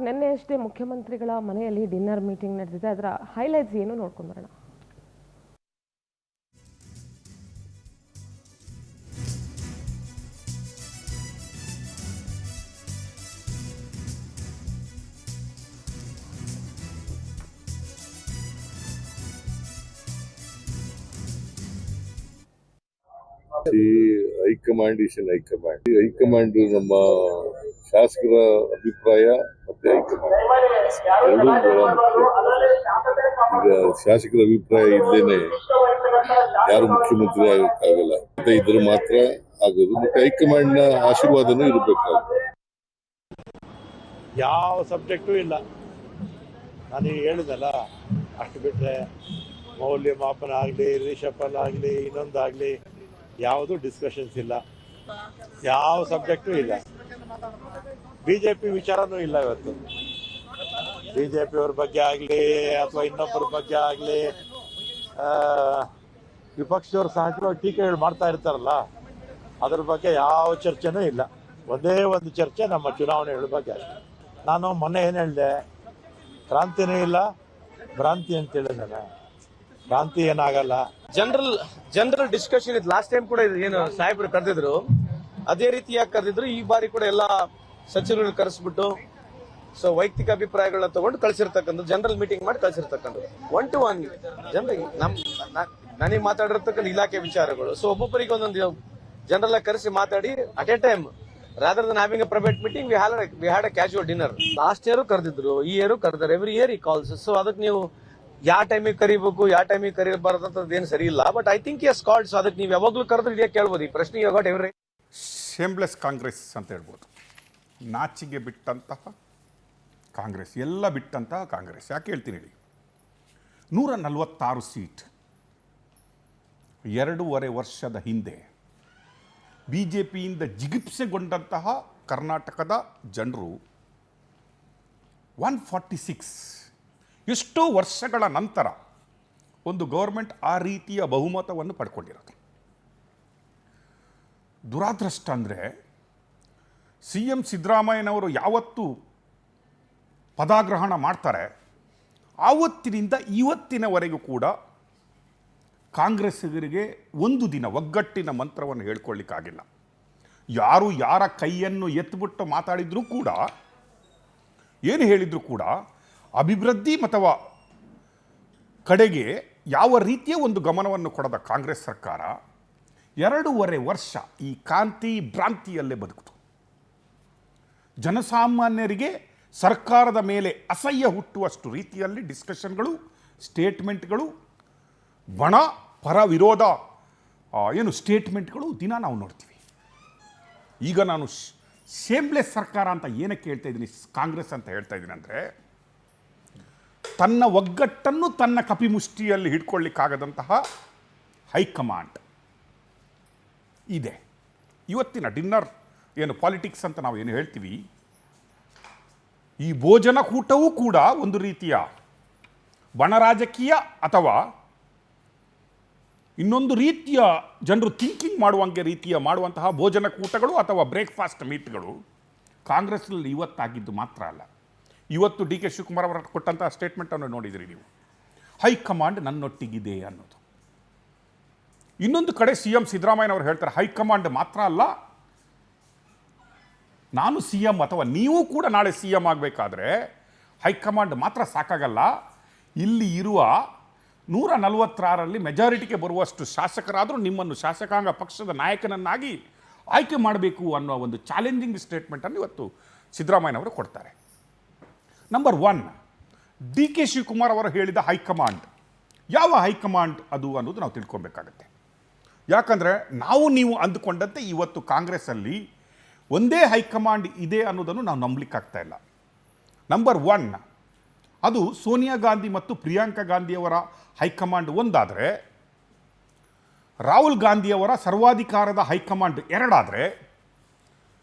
ನಿನ್ನೆ ಅಷ್ಟೇ ಮುಖ್ಯಮಂತ್ರಿಗಳ ಮನೆಯಲ್ಲಿ ಡಿನ್ನರ್ ಮೀಟಿಂಗ್ ನಡೆದಿದೆ. ಅದರ ಹೈಲೈಟ್ಸ್ ಏನು ನೋಡ್ಕೊಂಡು ಬರೋಣ. ಹೈಕಮಾಂಡ್ ಹೈಕಮಾಂಡ್ ನಮ್ಮ ಶಾಸಕರ ಅಭಿಪ್ರಾಯ ಮತ್ತೆ ಹೈಕಮಾಂಡ್ ಎರಡೂ ಈಗ ಶಾಸಕರ ಅಭಿಪ್ರಾಯ ಇದ್ದೇನೆ ಯಾರು ಮುಖ್ಯಮಂತ್ರಿ ಆಗಕ್ಕಾಗಲ್ಲ ಅಂತ ಇದ್ರೆ ಮಾತ್ರ ಆಗೋದು. ಮತ್ತೆ ಹೈಕಮಾಂಡ್ ನ ಆಶೀರ್ವಾದನೂ ಇರಬೇಕಾಗುತ್ತೆ. ಯಾವ ಸಬ್ಜೆಕ್ಟು ಇಲ್ಲ, ನಾನು ಹೇಳಿದಲ್ಲ. ಅಷ್ಟು ಬಿಟ್ಟರೆ ಮೌಲ್ಯಮಾಪನ ಆಗಲಿ, ರಿಷಫಲ್ ಆಗಲಿ, ಇನ್ನೊಂದಾಗಲಿ ಯಾವುದು ಡಿಸ್ಕಷನ್ಸ್ ಇಲ್ಲ, ಯಾವ ಸಬ್ಜೆಕ್ಟು ಇಲ್ಲ. ಬಿಜೆಪಿ ವಿಚಾರನೂ ಇಲ್ಲ. ಇವತ್ತು ಬಿಜೆಪಿಯವ್ರ ಬಗ್ಗೆ ಆಗಲಿ ಅಥವಾ ಇನ್ನೊಬ್ಬರ ಬಗ್ಗೆ ಆಗಲಿ ವಿಪಕ್ಷದವ್ರು ಸಹಜವಾಗಿ ಟೀಕೆಗಳು ಮಾಡ್ತಾ ಇರ್ತಾರಲ್ಲ, ಅದ್ರ ಬಗ್ಗೆ ಯಾವ ಚರ್ಚೆನೂ ಇಲ್ಲ. ಒಂದೇ ಒಂದು ಚರ್ಚೆ ನಮ್ಮ ಚುನಾವಣೆಗಳ ಬಗ್ಗೆ ಅಷ್ಟೇ. ನಾನು ಮೊನ್ನೆ ಏನು ಹೇಳಿದೆ, ಕ್ರಾಂತಿನೂ ಇಲ್ಲ ಭ್ರಾಂತಿ ಅಂತ ಹೇಳಿದೆ. ಕ್ರಾಂತಿ ಏನಾಗಲ್ಲ. ಜನರಲ್ ಡಿಸ್ಕಷನ್ ಇದು ಲಾಸ್ಟ್ ಟೈಮ್ ಕೂಡ ಏನು ಸಾಹೇಬರು ಕರೆದಿದ್ರು, ಅದೇ ರೀತಿಯಾಗಿ ಕರೆದಿದ್ರು. ಈ ಬಾರಿ ಕೂಡ ಎಲ್ಲ ಸಚಿವರನ್ನು ಕರೆಸ್ಬಿಟ್ಟು ಸೊ ವೈಯಕ್ತಿಕ ಅಭಿಪ್ರಾಯಗಳನ್ನ ತಗೊಂಡು ಕಳ್ಸಿರ್ತಕ್ಕಂಥ ಜನರಲ್ ಮೀಟಿಂಗ್ ಮಾಡಿ ಕಳ್ಸಿರ್ತಕ್ಕಂಥದ್ದು 1 to 1 ಜನರಿಗೆ ನನಗೆ ಮಾತಾಡಿರ್ತಕ್ಕಂಥ ಇಲಾಖೆ ವಿಚಾರಗಳು. ಸೊ ಒಬ್ಬೊಬ್ಬರಿಗೆ ಒಂದೊಂದು ಜನರಲ್ ಕರೆಸಿ ಮಾತಾಡಿ at a time rather than having a private meeting we had a casual dinner. Last year ಕರೆದಿದ್ರು, ಈ ಇಯರ್ ಕರೆದಾರೆ. ಎವ್ರಿ ಇಯರ್ ಈ ಕಾಲ್ಸ್. ಸೊ ಅದಕ್ಕೆ ನೀವು ಯಾವ ಟೈಮಿಗೆ ಕರಿಬೇಕು, ಯಾವ ಟೈಮಿಗೆ ಕರಿಬಾರ್ದು ಅಂತ ಏನು ಸರಿ ಇಲ್ಲ. But I think is called. So ಅದಕ್ಕೆ ನೀವು ಯಾವಾಗಲೂ ಕರೆದ್ರೆ ಇದೇ ಕೇಳ್ಬೋದು. ಈ ಪ್ರಶ್ನೆ ಯಾವಾಗ ಎವ್ರಿ ಶೇಮ್ಲೆಸ್ ಕಾಂಗ್ರೆಸ್ ಅಂತ ಹೇಳ್ಬೋದು. ನಾಚಿಗೆ ಬಿಟ್ಟಂತಹ ಕಾಂಗ್ರೆಸ್, ಎಲ್ಲ ಬಿಟ್ಟಂತಹ ಕಾಂಗ್ರೆಸ್. ಯಾಕೆ ಹೇಳ್ತೀನಿ ಹೇಳಿ, 146 ಸೀಟ್ 2.5 ವರ್ಷದ ಹಿಂದೆ ಬಿ ಜೆ ಪಿಯಿಂದ ಜಿಗುಪ್ಸೆಗೊಂಡಂತಹ ಕರ್ನಾಟಕದ ಜನರು 146 ಎಷ್ಟೋ ವರ್ಷಗಳ ನಂತರ ಒಂದು ಗೌರ್ಮೆಂಟ್ ಆ ರೀತಿಯ ಬಹುಮತವನ್ನು ಪಡ್ಕೊಂಡಿರೋದು. ದುರಾದೃಷ್ಟ ಅಂದರೆ ಸಿ ಎಂ ಸಿದ್ದರಾಮಯ್ಯನವರು ಯಾವತ್ತು ಪದಾಗ್ರಹಣ ಮಾಡ್ತಾರೆ ಆವತ್ತಿನಿಂದ ಇವತ್ತಿನವರೆಗೂ ಕೂಡ ಕಾಂಗ್ರೆಸ್ಸಿಗರಿಗೆ ಒಂದು ದಿನ ಒಗ್ಗಟ್ಟಿನ ಮಂತ್ರವನ್ನು ಹೇಳ್ಕೊಳ್ಳಿಕ್ಕಾಗಿಲ್ಲ. ಯಾರು ಯಾರ ಕೈಯನ್ನು ಎತ್ತಿಬಿಟ್ಟು ಮಾತಾಡಿದರೂ ಕೂಡ, ಏನು ಹೇಳಿದರೂ ಕೂಡ ಅಭಿವೃದ್ಧಿ ಅಥವಾ ಕಡೆಗೆ ಯಾವ ರೀತಿಯ ಒಂದು ಗಮನವನ್ನು ಕೊಡದ ಕಾಂಗ್ರೆಸ್ ಸರ್ಕಾರ 2.5 ವರ್ಷ ಈ ಕಾಂತಿ ಭ್ರಾಂತಿಯಲ್ಲೇ ಬದುಕಿತು. ಜನಸಾಮಾನ್ಯರಿಗೆ ಸರ್ಕಾರದ ಮೇಲೆ ಅಸಹ್ಯ ಹುಟ್ಟುವಷ್ಟು ರೀತಿಯಲ್ಲಿ ಡಿಸ್ಕಷನ್ಗಳು, ಸ್ಟೇಟ್ಮೆಂಟ್ಗಳು, ಬಣ ಪರ ವಿರೋಧ ಸ್ಟೇಟ್ಮೆಂಟ್ಗಳು ದಿನ ನಾವು ನೋಡ್ತೀವಿ. ಈಗ ನಾನು ಶೇಮ್ಲೆಸ್ ಸರ್ಕಾರ ಅಂತ ಏನಕ್ಕೆ ಹೇಳ್ತಾ ಇದ್ದೀನಿ, ಕಾಂಗ್ರೆಸ್ ಅಂತ ಹೇಳ್ತಾ ಇದ್ದೀನಿ ಅಂದರೆ, ತನ್ನ ಒಗ್ಗಟ್ಟನ್ನು ತನ್ನ ಕಪಿಮುಷ್ಟಿಯಲ್ಲಿ ಹಿಡ್ಕೊಳ್ಳಿಕ್ಕಾಗದಂತಹ ಹೈಕಮಾಂಡ್ ಇದೆ. ಇವತ್ತಿನ ಡಿನ್ನರ್ ಏನು ಪಾಲಿಟಿಕ್ಸ್ ಅಂತ ನಾವು ಏನು ಹೇಳ್ತೀವಿ, ಈ ಭೋಜನ ಕೂಟವೂ ಕೂಡ ಒಂದು ರೀತಿಯ ಬಣ ರಾಜಕೀಯ ಅಥವಾ ಇನ್ನೊಂದು ರೀತಿಯ ಜನರು ಥಿಂಕಿಂಗ್ ಮಾಡುವಂತಹ ಭೋಜನ ಕೂಟಗಳು ಅಥವಾ ಬ್ರೇಕ್ಫಾಸ್ಟ್ ಮೀಟ್ಗಳು ಕಾಂಗ್ರೆಸ್ನಲ್ಲಿ ಇವತ್ತಾಗಿದ್ದು ಮಾತ್ರ ಅಲ್ಲ. ಇವತ್ತು ಡಿ ಕೆ ಶಿವಕುಮಾರ್ ಅವರು ಕೊಟ್ಟಂತಹ ಸ್ಟೇಟ್ಮೆಂಟನ್ನು ನೋಡಿದಿರಿ ನೀವು, ಹೈಕಮಾಂಡ್ ನನ್ನೊಟ್ಟಿಗಿದೆ ಅನ್ನೋದು. ಇನ್ನೊಂದು ಕಡೆ ಸಿ ಎಂ ಸಿದ್ದರಾಮಯ್ಯನವರು ಹೇಳ್ತಾರೆ, ಹೈಕಮಾಂಡ್ ಮಾತ್ರ ಅಲ್ಲ, ನಾನು ಸಿ ಎಂ ಅಥವಾ ನೀವು ಕೂಡ ನಾಳೆ ಸಿ ಎಂ ಆಗಬೇಕಾದ್ರೆ ಹೈಕಮಾಂಡ್ ಮಾತ್ರ ಸಾಕಾಗಲ್ಲ, ಇಲ್ಲಿ ಇರುವ 146ರಲ್ಲಿ ಮೆಜಾರಿಟಿಗೆ ಬರುವಷ್ಟು ಶಾಸಕರಾದರೂ ನಿಮ್ಮನ್ನು ಶಾಸಕಾಂಗ ಪಕ್ಷದ ನಾಯಕನನ್ನಾಗಿ ಆಯ್ಕೆ ಮಾಡಬೇಕು ಅನ್ನೋ ಒಂದು ಚಾಲೆಂಜಿಂಗ್ ಸ್ಟೇಟ್ಮೆಂಟನ್ನು ಇವತ್ತು ಸಿದ್ದರಾಮಯ್ಯನವರು ಕೊಡ್ತಾರೆ. ನಂಬರ್ 1, ಡಿ ಕೆ ಶಿವಕುಮಾರ್ ಅವರು ಹೇಳಿದ ಹೈಕಮಾಂಡ್ ಯಾವ ಹೈಕಮಾಂಡ್ ಅದು ಅನ್ನೋದು ನಾವು ತಿಳ್ಕೊಬೇಕಾಗತ್ತೆ. ಯಾಕಂದರೆ ನಾವು ನೀವು ಅಂದುಕೊಂಡಂತೆ ಇವತ್ತು ಕಾಂಗ್ರೆಸ್ಸಲ್ಲಿ ಒಂದೇ ಹೈಕಮಾಂಡ್ ಇದೆ ಅನ್ನೋದನ್ನು ನಾವು ನಂಬಲಿಕ್ಕಾಗ್ತಾ ಇಲ್ಲ. ನಂಬರ್ 1 ಅದು ಸೋನಿಯಾ ಗಾಂಧಿ ಮತ್ತು ಪ್ರಿಯಾಂಕಾ ಗಾಂಧಿಯವರ ಹೈಕಮಾಂಡ್ ಒಂದಾದರೆ, ರಾಹುಲ್ ಗಾಂಧಿಯವರ ಸರ್ವಾಧಿಕಾರದ ಹೈಕಮಾಂಡ್ 2 ಆದರೆ,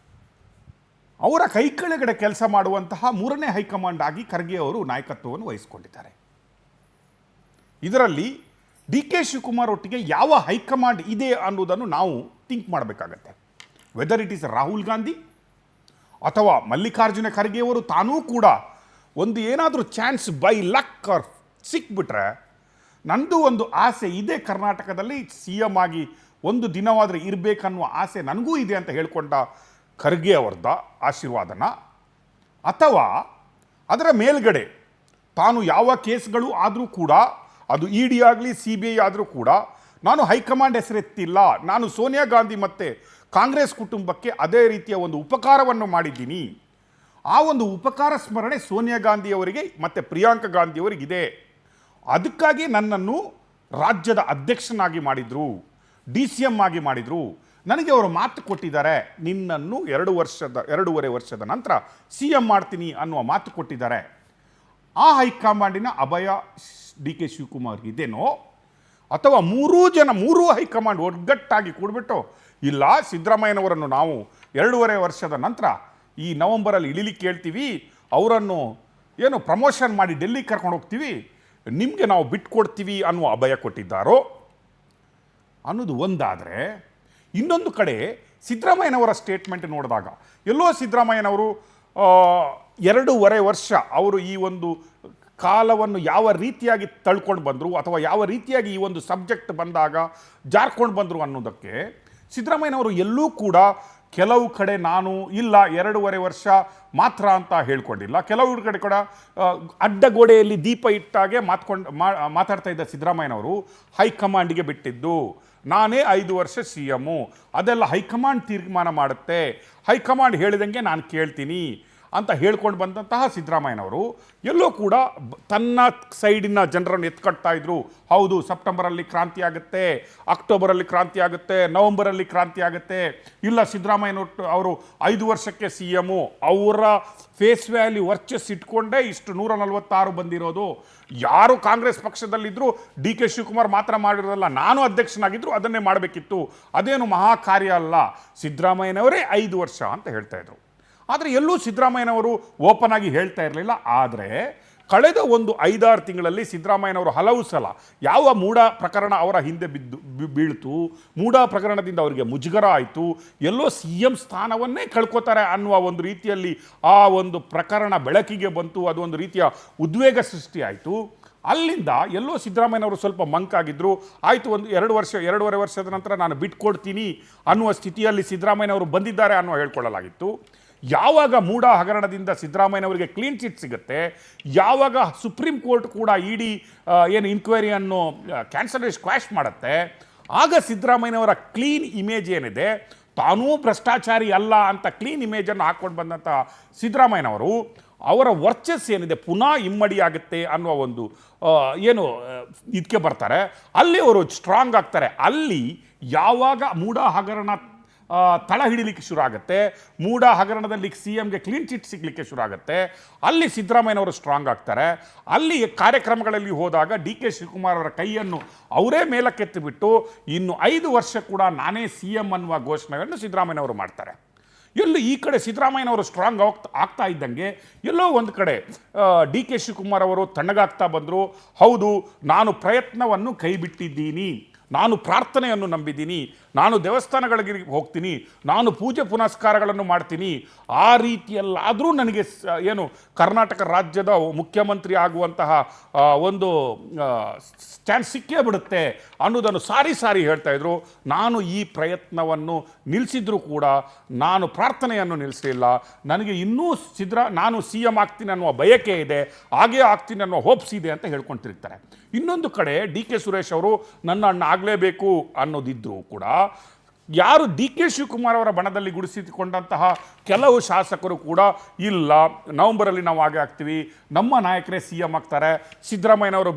ಅವರ ಕೈ ಕೆಳಗಡೆ ಕೆಲಸ ಮಾಡುವಂತಹ 3ನೇ ಹೈಕಮಾಂಡ್ ಆಗಿ ಖರ್ಗೆ ಅವರು ನಾಯಕತ್ವವನ್ನು ವಹಿಸಿಕೊಂಡಿದ್ದಾರೆ. ಇದರಲ್ಲಿ ಡಿ ಕೆ ಶಿವಕುಮಾರ್ ಒಟ್ಟಿಗೆ ಯಾವ ಹೈಕಮಾಂಡ್ ಇದೆ ಅನ್ನೋದನ್ನು ನಾವು ಥಿಂಕ್ ಮಾಡಬೇಕಾಗತ್ತೆ. Whether it is Rahul Gandhi ಅಥವಾ ಮಲ್ಲಿಕಾರ್ಜುನ ಖರ್ಗೆ ಅವರು ತಾನೂ ಕೂಡ ಒಂದು ಏನಾದರೂ ಚಾನ್ಸ್ ಬೈ ಲಕ್ ಆರ್ ಸಿಕ್ಬಿಟ್ರೆ ನಂದು ಒಂದು ಆಸೆ ಇದೆ, ಕರ್ನಾಟಕದಲ್ಲಿ ಸಿ ಎಮ್ ಆಗಿ ಒಂದು ದಿನವಾದರೆ ಇರಬೇಕನ್ನುವ ಆಸೆ ನನಗೂ ಇದೆ ಅಂತ ಹೇಳ್ಕೊಂಡ ಖರ್ಗೆ ಅವರದ ಆಶೀರ್ವಾದನ, ಅಥವಾ ಅದರ ಮೇಲ್ಗಡೆ ತಾನು ಯಾವ ಕೇಸ್ಗಳು ಆದರೂ ಕೂಡ, ಅದು ಇ ಡಿ ಆಗಲಿ ಸಿ ಬಿ ಐ ಆದರೂ ಕೂಡ, ನಾನು ಹೈಕಮಾಂಡ್ ಹೆಸರೆತ್ತಿಲ್ಲ, ನಾನು ಸೋನಿಯಾ ಗಾಂಧಿ ಮತ್ತು ಕಾಂಗ್ರೆಸ್ ಕುಟುಂಬಕ್ಕೆ ಅದೇ ರೀತಿಯ ಒಂದು ಉಪಕಾರವನ್ನು ಮಾಡಿದ್ದೀನಿ, ಆ ಒಂದು ಉಪಕಾರ ಸ್ಮರಣೆ ಸೋನಿಯಾ ಗಾಂಧಿಯವರಿಗೆ ಮತ್ತು ಪ್ರಿಯಾಂಕಾ ಗಾಂಧಿಯವರಿಗಿದೆ, ಅದಕ್ಕಾಗಿ ನನ್ನನ್ನು ರಾಜ್ಯದ ಅಧ್ಯಕ್ಷನಾಗಿ ಮಾಡಿದರು, ಡಿ ಸಿ ಎಮ್ ಆಗಿ ಮಾಡಿದರು, ನನಗೆ ಅವರು ಮಾತು ಕೊಟ್ಟಿದ್ದಾರೆ, ನಿನ್ನನ್ನು 2.5 ವರ್ಷದ ನಂತರ ಸಿ ಎಮ್ ಮಾಡ್ತೀನಿ ಅನ್ನುವ ಮಾತು ಕೊಟ್ಟಿದ್ದಾರೆ. ಆ ಹೈಕಮಾಂಡಿನ ಅಭಯ ಡಿ ಕೆ ಶಿವಕುಮಾರ್ ಇದೇನೋ, ಅಥವಾ ಮೂರೂ ಹೈಕಮಾಂಡ್ ಒಗ್ಗಟ್ಟಾಗಿ ಕೂಡಿಬಿಟ್ಟು ಇಲ್ಲ ಸಿದ್ದರಾಮಯ್ಯನವರನ್ನು ನಾವು 2.5 ವರ್ಷದ ನಂತರ ಈ ನವಂಬರಲ್ಲಿ ಇಳಿಲಿಕ್ಕೆ ಹೇಳ್ತೀವಿ, ಅವರನ್ನು ಏನು ಪ್ರಮೋಷನ್ ಮಾಡಿ ಡೆಲ್ಲಿಗೆ ಕರ್ಕೊಂಡು ಹೋಗ್ತೀವಿ, ನಿಮಗೆ ನಾವು ಬಿಟ್ಕೊಡ್ತೀವಿ ಅನ್ನುವ ಅಭಯ ಕೊಟ್ಟಿದ್ದಾರೋ ಅನ್ನೋದು ಒಂದಾದರೆ, ಇನ್ನೊಂದು ಕಡೆ ಸಿದ್ದರಾಮಯ್ಯನವರ ಸ್ಟೇಟ್ಮೆಂಟ್ ನೋಡಿದಾಗ ಎಲ್ಲೋ ಸಿದ್ದರಾಮಯ್ಯನವರು 2.5 ವರ್ಷ ಅವರು ಈ ಒಂದು ಕಾಲವನ್ನು ಯಾವ ರೀತಿಯಾಗಿ ತಳ್ಕೊಂಡು ಬಂದರು ಅಥವಾ ಯಾವ ರೀತಿಯಾಗಿ ಈ ಒಂದು ಸಬ್ಜೆಕ್ಟ್ ಬಂದಾಗ ಜಾರ್ಕೊಂಡು ಬಂದರು ಅನ್ನೋದಕ್ಕೆ ಸಿದ್ದರಾಮಯ್ಯನವರು ಎಲ್ಲೂ ಕೂಡ ಕೆಲವು ಕಡೆ ನಾನು ಇಲ್ಲ 2.5 ವರ್ಷ ಮಾತ್ರ ಅಂತ ಹೇಳ್ಕೊಂಡಿಲ್ಲ, ಕೆಲವು ಕಡೆ ಕೂಡ ಅಡ್ಡಗೋಡೆಯಲ್ಲಿ ದೀಪ ಇಟ್ಟಾಗೆ ಮಾತಾಡ್ತಾ ಇದ್ದ ಸಿದ್ದರಾಮಯ್ಯನವರು ಹೈಕಮಾಂಡಿಗೆ ಬಿಟ್ಟಿದ್ದು, ನಾನೇ 5 ವರ್ಷ ಸಿ ಎಮ್ಮು, ಅದೆಲ್ಲ ಹೈಕಮಾಂಡ್ ತೀರ್ಮಾನ ಮಾಡುತ್ತೆ, ಹೈಕಮಾಂಡ್ ಹೇಳಿದಂಗೆ ನಾನು ಕೇಳ್ತೀನಿ ಅಂತ ಹೇಳ್ಕೊಂಡು ಬಂದಂತಹ ಸಿದ್ದರಾಮಯ್ಯನವರು ಎಲ್ಲೋ ಕೂಡ ತನ್ನ ಸೈಡಿನ ಜನರನ್ನು ಎತ್ಕಟ್ತಾ ಇದ್ರು. ಹೌದು, ಸೆಪ್ಟೆಂಬರಲ್ಲಿ ಕ್ರಾಂತಿ ಆಗುತ್ತೆ, ಅಕ್ಟೋಬರಲ್ಲಿ ಕ್ರಾಂತಿ ಆಗುತ್ತೆ, ನವಂಬರಲ್ಲಿ ಕ್ರಾಂತಿ ಆಗುತ್ತೆ, ಇಲ್ಲ ಸಿದ್ದರಾಮಯ್ಯನವರು ಅವರು 5 ವರ್ಷಕ್ಕೆ ಸಿ ಎಮ್ಮು, ಅವರ ಫೇಸ್ ವ್ಯಾಲ್ಯೂ ವರ್ಚಸ್ ಇಟ್ಕೊಂಡೇ ಇಷ್ಟು 146 ಬಂದಿರೋದು. ಯಾರು ಕಾಂಗ್ರೆಸ್ ಪಕ್ಷದಲ್ಲಿದ್ದರೂ ಡಿ ಕೆ ಶಿವಕುಮಾರ್ ಮಾತ್ರ ಮಾಡಿರೋದಲ್ಲ, ನಾನು ಅಧ್ಯಕ್ಷನಾಗಿದ್ದರೂ ಅದನ್ನೇ ಮಾಡಬೇಕಿತ್ತು, ಅದೇನು ಮಹಾ ಕಾರ್ಯ ಅಲ್ಲ, ಸಿದ್ದರಾಮಯ್ಯನವರೇ 5 ವರ್ಷ ಅಂತ ಹೇಳ್ತಾ ಇದ್ರು. ಆದರೆ ಎಲ್ಲೂ ಸಿದ್ದರಾಮಯ್ಯನವರು ಓಪನ್ ಆಗಿ ಹೇಳ್ತಾ ಇರಲಿಲ್ಲ. ಆದರೆ ಕಳೆದ ಒಂದು 5-6 ತಿಂಗಳಲ್ಲಿ ಸಿದ್ದರಾಮಯ್ಯನವರು ಹಲವು ಸಲ ಯಾವ ಮೂಢ ಪ್ರಕರಣ ಅವರ ಹಿಂದೆ ಬೀಳ್ತು, ಮೂಢ ಪ್ರಕರಣದಿಂದ ಅವರಿಗೆ ಮುಜುಗರ ಆಯಿತು, ಎಲ್ಲೋ ಸಿ ಎಂ ಸ್ಥಾನವನ್ನೇ ಕಳ್ಕೊತಾರೆ ಅನ್ನುವ ಒಂದು ರೀತಿಯಲ್ಲಿ ಆ ಒಂದು ಪ್ರಕರಣ ಬೆಳಕಿಗೆ ಬಂತು, ಅದೊಂದು ರೀತಿಯ ಉದ್ವೇಗ ಸೃಷ್ಟಿಯಾಯಿತು. ಅಲ್ಲಿಂದ ಎಲ್ಲೋ ಸಿದ್ದರಾಮಯ್ಯನವರು ಸ್ವಲ್ಪ ಮಂಕಾಗಿದ್ದರು. ಆಯಿತು, ಒಂದು 2.5 ವರ್ಷದ ನಂತರ ನಾನು ಬಿಟ್ಕೊಡ್ತೀನಿ ಅನ್ನುವ ಸ್ಥಿತಿಯಲ್ಲಿ ಸಿದ್ದರಾಮಯ್ಯನವರು ಬಂದಿದ್ದಾರೆ ಅನ್ನುವ ಹೇಳ್ಕೊಳ್ಳಲಾಗಿತ್ತು. ಯಾವಾಗ ಮೂಢ ಹಗರಣದಿಂದ ಸಿದ್ದರಾಮಯ್ಯನವರಿಗೆ ಕ್ಲೀನ್ ಚಿಟ್ ಸಿಗುತ್ತೆ, ಯಾವಾಗ ಸುಪ್ರೀಂ ಕೋರ್ಟ್ ಕೂಡ ಇಡಿ ಏನು ಇನ್ಕ್ವೈರಿಯನ್ನು ಸ್ಕ್ವಾಶ್ ಮಾಡುತ್ತೆ, ಆಗ ಸಿದ್ದರಾಮಯ್ಯನವರ ಕ್ಲೀನ್ ಇಮೇಜ್ ಏನಿದೆ, ತಾನೂ ಭ್ರಷ್ಟಾಚಾರಿ ಅಲ್ಲ ಅಂತ ಕ್ಲೀನ್ ಇಮೇಜನ್ನು ಹಾಕ್ಕೊಂಡು ಬಂದಂಥ ಸಿದ್ದರಾಮಯ್ಯನವರು ಅವರ ವರ್ಚಸ್ ಏನಿದೆ ಪುನಃ ಇಮ್ಮಡಿ ಆಗುತ್ತೆ ಅನ್ನುವ ಒಂದು ಏನು ಇದಕ್ಕೆ ಬರ್ತಾರೆ. ಅಲ್ಲಿ ಅವರು ಸ್ಟ್ರಾಂಗ್ ಆಗ್ತಾರೆ. ಅಲ್ಲಿ ಯಾವಾಗ ಮೂಢ ಹಗರಣ ತಳ ಹಿಡಿಲಿಕ್ಕೆ ಶುರು ಆಗುತ್ತೆ, ಮೂಢ ಹಗರಣದಲ್ಲಿ ಸಿ ಎಮ್ಗೆ ಕ್ಲೀನ್ ಚಿಟ್ ಸಿಗಲಿಕ್ಕೆ ಶುರು ಆಗುತ್ತೆ, ಅಲ್ಲಿ ಸಿದ್ದರಾಮಯ್ಯನವರು ಸ್ಟ್ರಾಂಗ್ ಆಗ್ತಾರೆ. ಅಲ್ಲಿ ಕಾರ್ಯಕ್ರಮಗಳಲ್ಲಿ ಹೋದಾಗ ಡಿ ಕೆ ಶಿವಕುಮಾರ್ ಅವರ ಕೈಯನ್ನು ಅವರೇ ಮೇಲಕ್ಕೆತ್ತಿಬಿಟ್ಟು ಇನ್ನು 5 ವರ್ಷ ಕೂಡ ನಾನೇ ಸಿ ಎಮ್ ಅನ್ನುವ ಘೋಷಣೆಯನ್ನು ಸಿದ್ದರಾಮಯ್ಯನವರು ಮಾಡ್ತಾರೆ. ಎಲ್ಲೂ ಈ ಕಡೆ ಸಿದ್ದರಾಮಯ್ಯನವರು ಸ್ಟ್ರಾಂಗ್ ಆಗ್ತಾ ಇದ್ದಂಗೆ ಎಲ್ಲೋ ಒಂದು ಕಡೆ ಡಿ ಕೆ ಶಿವಕುಮಾರ್ ಅವರು ತಣ್ಣಗಾಗ್ತಾ ಬಂದರು. ಹೌದು, ನಾನು ಪ್ರಯತ್ನವನ್ನು ಕೈ ಬಿಟ್ಟಿದ್ದೀನಿ, ನಾನು ಪ್ರಾರ್ಥನೆಯನ್ನು ನಂಬಿದ್ದೀನಿ, ನಾನು ದೇವಸ್ಥಾನಗಳಿಗೆ ಹೋಗ್ತೀನಿ, ನಾನು ಪೂಜೆ ಪುನಸ್ಕಾರಗಳನ್ನು ಮಾಡ್ತೀನಿ, ಆ ರೀತಿಯಲ್ಲಾದರೂ ನನಗೆ ಏನು ಕರ್ನಾಟಕ ರಾಜ್ಯದ ಮುಖ್ಯಮಂತ್ರಿ ಆಗುವಂತಹ ಒಂದು ಚಾನ್ಸ್ ಸಿಕ್ಕೇ ಬಿಡುತ್ತೆ ಅನ್ನೋದನ್ನು ಸಾರಿ ಹೇಳ್ತಾ ಇದ್ರು. ನಾನು ಈ ಪ್ರಯತ್ನವನ್ನು ನಿಲ್ಲಿಸಿದ್ರೂ ಕೂಡ ನಾನು ಪ್ರಾರ್ಥನೆಯನ್ನು ನಿಲ್ಲಿಸಲಿಲ್ಲ. ನನಗೆ ಇನ್ನೂ ನಾನು ಸಿ ಎಮ್ ಆಗ್ತೀನಿ ಅನ್ನುವ ಬಯಕೆ ಇದೆ, ಹಾಗೇ ಆಗ್ತೀನಿ ಅನ್ನೋ ಹೋಪ್ಸ್ ಇದೆ ಅಂತ ಹೇಳ್ಕೊಳ್ತಿರ್ತಾರೆ. ಇನ್ನೊಂದು ಕಡೆ ಡಿ ಕೆ ಸುರೇಶ್ ಅವರು ನನ್ನ ಅಣ್ಣ ಆಗಲೇಬೇಕು ಅನ್ನೋದಿದ್ದರೂ ಕೂಡ ಯಾರು ಡಿ ಕೆ ಶಿವಕುಮಾರ್ ಅವರ ಬಣದಲ್ಲಿ ಗುಡಿಸಿಕೊಂಡಂತಹ ಕೆಲವು ಶಾಸಕರು ಕೂಡ ಇಲ್ಲ, ನವಂಬರಲ್ಲಿ ನಾವು ಹಾಗೆ ಆಗ್ತೀವಿ, ನಮ್ಮ ನಾಯಕರೇ ಸಿ ಎಮ್ ಆಗ್ತಾರೆ, ಸಿದ್ದರಾಮಯ್ಯನವರು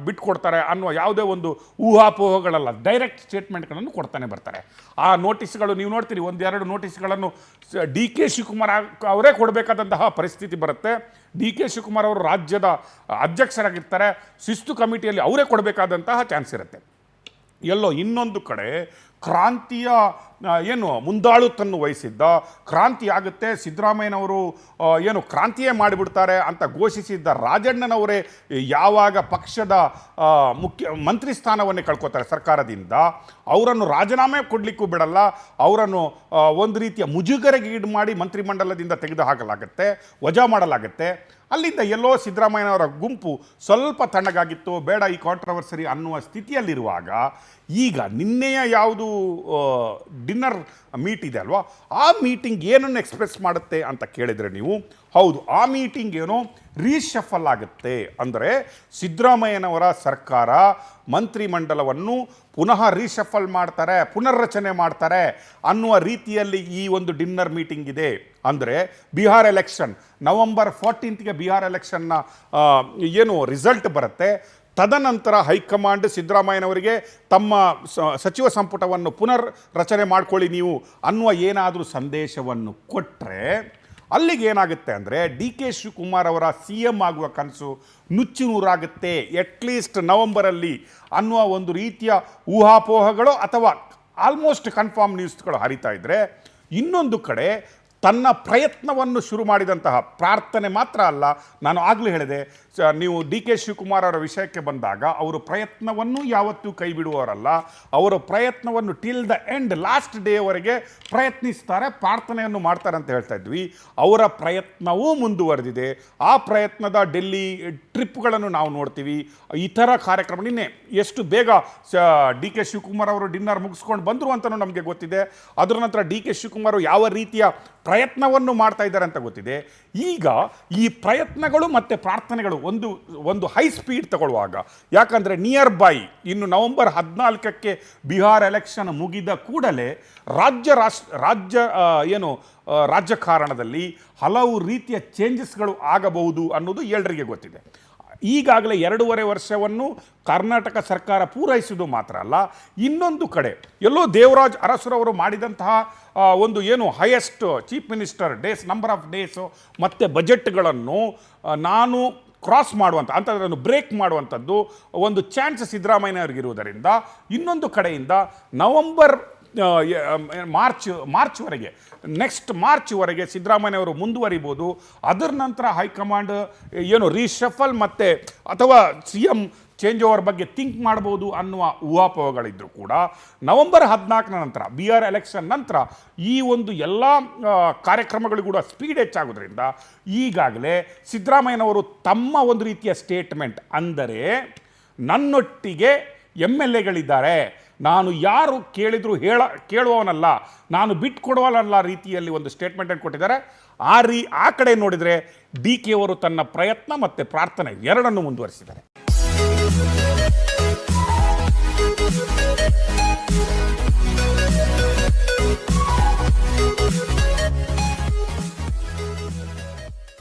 ಬಿಟ್ಕೊಡ್ತಾರೆ ಅನ್ನುವ ಯಾವುದೇ ಒಂದು ಊಹಾಪೋಹಗಳಲ್ಲ, ಡೈರೆಕ್ಟ್ ಸ್ಟೇಟ್ಮೆಂಟ್ಗಳನ್ನು ಕೊಡ್ತಾನೆ ಬರ್ತಾರೆ. ಆ ನೋಟಿಸ್ಗಳು ನೀವು ನೋಡ್ತೀರಿ, 1-2 ನೋಟಿಸ್ಗಳನ್ನು ಡಿ ಕೆ ಶಿವಕುಮಾರ್ ಅವರೇ ಕೊಡಬೇಕಾದಂತಹ ಪರಿಸ್ಥಿತಿ ಬರುತ್ತೆ. ಡಿ ಕೆ ಶಿವಕುಮಾರ್ ಅವರು ರಾಜ್ಯದ ಅಧ್ಯಕ್ಷರಾಗಿರ್ತಾರೆ, ಶಿಸ್ತು ಕಮಿಟಿಯಲ್ಲಿ ಅವರೇ ಕೊಡಬೇಕಾದಂತಹ ಚಾನ್ಸ್ ಇರುತ್ತೆ. ಎಲ್ಲೋ ಇನ್ನೊಂದು ಕಡೆ ಕ್ರಾಂತಿಯ ಏನು ಮುಂದಾಳುತನ್ನು ವಹಿಸಿದ್ದ, ಕ್ರಾಂತಿ ಆಗುತ್ತೆ ಸಿದ್ದರಾಮಯ್ಯನವರು ಏನು ಕ್ರಾಂತಿಯೇ ಮಾಡಿಬಿಡ್ತಾರೆ ಅಂತ ಘೋಷಿಸಿದ್ದ ರಾಜಣ್ಣನವರೇ ಯಾವಾಗ ಪಕ್ಷದ ಮಂತ್ರಿ ಸ್ಥಾನವನ್ನೇ ಕಳ್ಕೊತಾರೆ ಸರ್ಕಾರದಿಂದ, ಅವರನ್ನು ರಾಜೀನಾಮೆ ಕೊಡಲಿಕ್ಕೂ ಬಿಡಲ್ಲ, ಅವರನ್ನು ಒಂದು ರೀತಿಯ ಮುಜುಗರೆಗೀಡು ಮಾಡಿ ಮಂತ್ರಿಮಂಡಲದಿಂದ ತೆಗೆದು ಹಾಕಲಾಗುತ್ತೆ, ವಜಾ ಮಾಡಲಾಗುತ್ತೆ. ಅಲ್ಲಿಂದ ಎಲ್ಲೋ ಸಿದ್ದರಾಮಯ್ಯನವರ ಗುಂಪು ಸ್ವಲ್ಪ ತಣ್ಣಗಾಗಿತ್ತು, ಬೇಡ ಈ ಕಾಂಟ್ರವರ್ಸರಿ ಅನ್ನುವ ಸ್ಥಿತಿಯಲ್ಲಿರುವಾಗ ಈಗ ನಿನ್ನೆಯ ಯಾವುದು ಡಿನ್ನರ್ ಮೀಟ್ ಇದೆ ಅಲ್ವಾ, ಆ ಮೀಟಿಂಗ್ ಏನನ್ನು ಎಕ್ಸ್ಪ್ರೆಸ್ ಮಾಡುತ್ತೆ ಅಂತ ಕೇಳಿದರೆ ನೀವು, ಹೌದು ಆ ಮೀಟಿಂಗ್ ಏನೋ ರೀಶಫಲ್ ಆಗುತ್ತೆ. ಅಂದರೆ ಸಿದ್ದರಾಮಯ್ಯನವರ ಸರ್ಕಾರ ಮಂತ್ರಿಮಂಡಲವನ್ನು ಪುನಃ ರೀಶಫಲ್ ಮಾಡ್ತಾರೆ, ಪುನರ್ರಚನೆ ಮಾಡ್ತಾರೆ ಅನ್ನುವ ರೀತಿಯಲ್ಲಿ ಈ ಒಂದು ಡಿನ್ನರ್ ಮೀಟಿಂಗ್ ಇದೆ. ಅಂದರೆ ಬಿಹಾರ್ ಎಲೆಕ್ಷನ್ ನವೆಂಬರ್ 14ಗೆ ಬಿಹಾರ್ ಎಲೆಕ್ಷನ್ನ ಏನು ರಿಸಲ್ಟ್ ಬರುತ್ತೆ, ತದನಂತರ ಹೈಕಮಾಂಡ್ ಸಿದ್ದರಾಮಯ್ಯನವರಿಗೆ ತಮ್ಮ ಸಚಿವ ಸಂಪುಟವನ್ನು ಪುನರ್ ರಚನೆ ಮಾಡ್ಕೊಳ್ಳಿ ನೀವು ಅನ್ನುವ ಏನಾದರೂ ಸಂದೇಶವನ್ನು ಕೊಟ್ಟರೆ ಅಲ್ಲಿಗೆ ಏನಾಗುತ್ತೆ ಅಂದರೆ ಡಿ ಕೆ ಶಿವಕುಮಾರ್ ಅವರ ಸಿ ಎಂ ಆಗುವ ಕನಸು ನುಚ್ಚು ನೂರಾಗುತ್ತೆ ಅಟ್ಲೀಸ್ಟ್ ನವಂಬರಲ್ಲಿ ಅನ್ನುವ ಒಂದು ರೀತಿಯ ಊಹಾಪೋಹಗಳು ಅಥವಾ ಆಲ್ಮೋಸ್ಟ್ ಕನ್ಫರ್ಮ್ ನ್ಯೂಸ್ಗಳು ಹರಿತಾ ಇದ್ದರೆ, ಇನ್ನೊಂದು ಕಡೆ ತನ್ನ ಪ್ರಯತ್ನವನ್ನು ಶುರು ಮಾಡಿದಂತಹ ಪ್ರಾರ್ಥನೆ ಮಾತ್ರ ಅಲ್ಲ, ನಾನು ಆಗಲೇ ಹೇಳಿದೆ, ನೀವು ಡಿ ಕೆ ಶಿವಕುಮಾರ್ ಅವರ ವಿಷಯಕ್ಕೆ ಬಂದಾಗ ಅವರು ಪ್ರಯತ್ನವನ್ನು ಯಾವತ್ತೂ ಕೈ ಬಿಡುವವರಲ್ಲ, ಅವರ ಪ್ರಯತ್ನವನ್ನು ಟಿಲ್ ದ ಎಂಡ್ ಲಾಸ್ಟ್ ಡೇವರೆಗೆ ಪ್ರಯತ್ನಿಸ್ತಾರೆ, ಪ್ರಾರ್ಥನೆಯನ್ನು ಮಾಡ್ತಾರೆ ಅಂತ ಹೇಳ್ತಾ ಇದ್ವಿ. ಅವರ ಪ್ರಯತ್ನವೂ ಮುಂದುವರೆದಿದೆ. ಆ ಪ್ರಯತ್ನದ ಡೆಲ್ಲಿ ಟ್ರಿಪ್ಗಳನ್ನು ನಾವು ನೋಡ್ತೀವಿ, ಇತರ ಕಾರ್ಯಕ್ರಮ. ನಿನ್ನೆ ಎಷ್ಟು ಬೇಗ ಡಿ ಕೆ ಶಿವಕುಮಾರ್ ಅವರು ಡಿನ್ನರ್ ಮುಗಿಸ್ಕೊಂಡು ಬಂದರು ಅಂತಲೂ ನಮಗೆ ಗೊತ್ತಿದೆ. ಅದರ ನಂತರ ಡಿ ಕೆ ಶಿವಕುಮಾರ್ ಯಾವ ರೀತಿಯ ಪ್ರಯತ್ನವನ್ನು ಮಾಡ್ತಾ ಇದ್ದಾರೆ ಅಂತ ಗೊತ್ತಿದೆ. ಈಗ ಈ ಪ್ರಯತ್ನಗಳು ಮತ್ತು ಪ್ರಾರ್ಥನೆಗಳು ಒಂದು ಹೈ ಸ್ಪೀಡ್ ತಗೊಳ್ಳುವಾಗ, ಯಾಕಂದರೆ ನಿಯರ್ ಬೈ ಇನ್ನು ನವೆಂಬರ್ 14ಕ್ಕೆ ಬಿಹಾರ್ ಎಲೆಕ್ಷನ್ ಮುಗಿದ ಕೂಡಲೇ ರಾಜಕಾರಣದಲ್ಲಿ ಹಲವು ರೀತಿಯ ಚೇಂಜಸ್ಗಳು ಆಗಬಹುದು ಅನ್ನೋದು ಎಲ್ಲರಿಗೆ ಗೊತ್ತಿದೆ. ಈಗಾಗಲೇ 2.5 ವರ್ಷವನ್ನು ಕರ್ನಾಟಕ ಸರ್ಕಾರ ಪೂರೈಸುವುದು ಮಾತ್ರ ಅಲ್ಲ, ಇನ್ನೊಂದು ಕಡೆ ಎಲ್ಲೋ ದೇವರಾಜ್ ಅರಸುರವರು ಮಾಡಿದಂತಹ ಒಂದು ಏನು highest chief minister days number of days ಮತ್ತು ಬಜೆಟ್ಗಳನ್ನು ನಾನು ಕ್ರಾಸ್ ಮಾಡುವಂಥ ಅಂಥದ್ದನ್ನು ಬ್ರೇಕ್ ಮಾಡುವಂಥದ್ದು ಒಂದು ಚಾನ್ಸ್ ಸಿದ್ದರಾಮಯ್ಯನವ್ರಿಗಿರುವುದರಿಂದ, ಇನ್ನೊಂದು ಕಡೆಯಿಂದ ನವಂಬರ್ ಮಾರ್ಚ್ವರೆಗೆ ನೆಕ್ಸ್ಟ್ ಮಾರ್ಚ್ವರೆಗೆ ಸಿದ್ದರಾಮಯ್ಯನವರು ಮುಂದುವರಿಬೋದು. ಅದರ ನಂತರ ಹೈಕಮಾಂಡ್ ಏನು ರೀಶಫಲ್ ಮತ್ತು ಅಥವಾ ಸಿ ಎಂ ಚೇಂಜ್ ಓವರ್ ಬಗ್ಗೆ ಥಿಂಕ್ ಮಾಡ್ಬೋದು ಅನ್ನುವ ಊಹಾಪೋಹಗಳಿದ್ದರೂ ಕೂಡ ನವೆಂಬರ್ 14ನ ನಂತರ ಬಿಹಾರ್ ಎಲೆಕ್ಷನ್ ನಂತರ ಈ ಒಂದು ಎಲ್ಲ ಕಾರ್ಯಕ್ರಮಗಳು ಕೂಡ ಸ್ಪೀಡ್ ಹೆಚ್ಚಾಗೋದ್ರಿಂದ ಈಗಾಗಲೇ ಸಿದ್ದರಾಮಯ್ಯನವರು ತಮ್ಮ ಒಂದು ರೀತಿಯ ಸ್ಟೇಟ್ಮೆಂಟ್, ಅಂದರೆ ನನ್ನೊಟ್ಟಿಗೆ MLAಗಳಿದ್ದಾರೆ, ನಾನು ಯಾರು ಕೇಳಿದರೂ ಕೇಳುವವನಲ್ಲ, ನಾನು ಬಿಟ್ಕೊಡುವಲ್ಲ ರೀತಿಯಲ್ಲಿ ಒಂದು ಸ್ಟೇಟ್ಮೆಂಟನ್ನು ಕೊಟ್ಟಿದ್ದಾರೆ. ಆ ಕಡೆ ನೋಡಿದರೆ ಡಿ ಕೆ ಅವರು ತನ್ನ ಪ್ರಯತ್ನ ಮತ್ತು ಪ್ರಾರ್ಥನೆ ಎರಡನ್ನು ಮುಂದುವರಿಸಿದ್ದಾರೆ.